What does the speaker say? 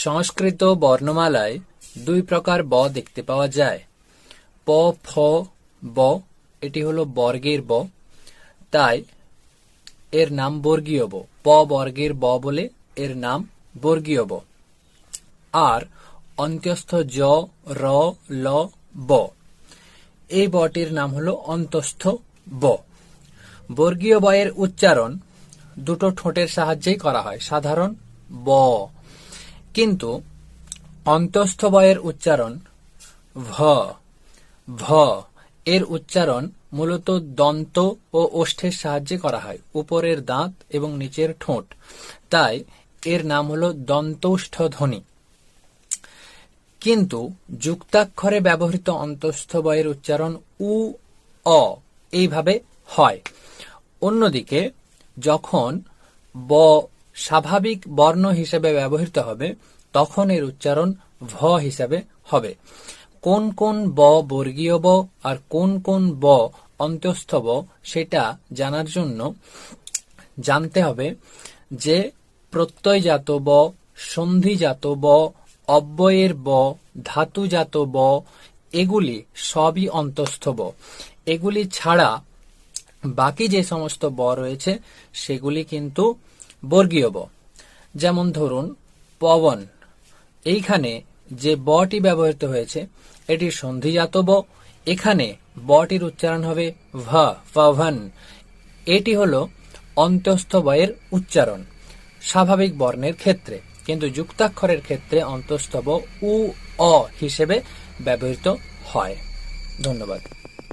সংস্কৃত বর্ণমালায় দুই প্রকার ব দেখতে পাওয়া যায়। প ফ ব, এটি হলো বর্গের ব, তাই এর নাম বর্গীয় ব। প বর্গের ব বলে এর নাম বর্গীয় ব। আর অন্ত্যস্থ জ র ল ব, এই বটির নাম হলো অন্তস্থ ব। বর্গীয় বয়ের উচ্চারণ দুটো ঠোঁটের সাহায্যেই করা হয়, সাধারণ ব। কিন্তু অন্তস্থ বয়ের উচ্চারণ ভ ভ, এর উচ্চারণ মূলত দন্ত ও ওষ্ঠের সাহায্যে করা হয়, উপরের দাঁত এবং নিচের ঠোঁট, তাই এর নাম হলো দন্তৌষ্ঠ ধ্বনি। কিন্তু যুক্তাক্ষরে ব্যবহৃত অন্তস্থ বয়ের উচ্চারণ উ অ এইভাবে হয়। অন্যদিকে যখন ব স্বাভাবিক বর্ণ হিসেবে ব্যবহৃত হবে তখন এর উচ্চারণ ভ হিসেবে হবে। কোন কোন ব বর্গীয় ব আর কোন কোন ব অন্তস্থ ব সেটা জানার জন্য জানতে হবে যে প্রত্যয়জাত ব, সন্ধিজাত ব, অব্যয়ের ব, ধাতুজাত ব, এগুলি সবই অন্তস্থ ব। এগুলি ছাড়া বাকি যে সমস্ত ব রয়েছে সেগুলি কিন্তু বর্গীয় ব। যেমন ধরুন পবন, এইখানে যে বটি ব্যবহৃত হয়েছে এটি সন্ধিজাত ব, এখানে বটির উচ্চারণ হবে ভ, পবন। এটি হলো অন্তস্থ বয়ের উচ্চারণ স্বাভাবিক বর্ণের ক্ষেত্রে, কিন্তু যুক্তাক্ষরের ক্ষেত্রে অন্তস্থ ব উ অ হিসেবে ব্যবহৃত হয়। ধন্যবাদ।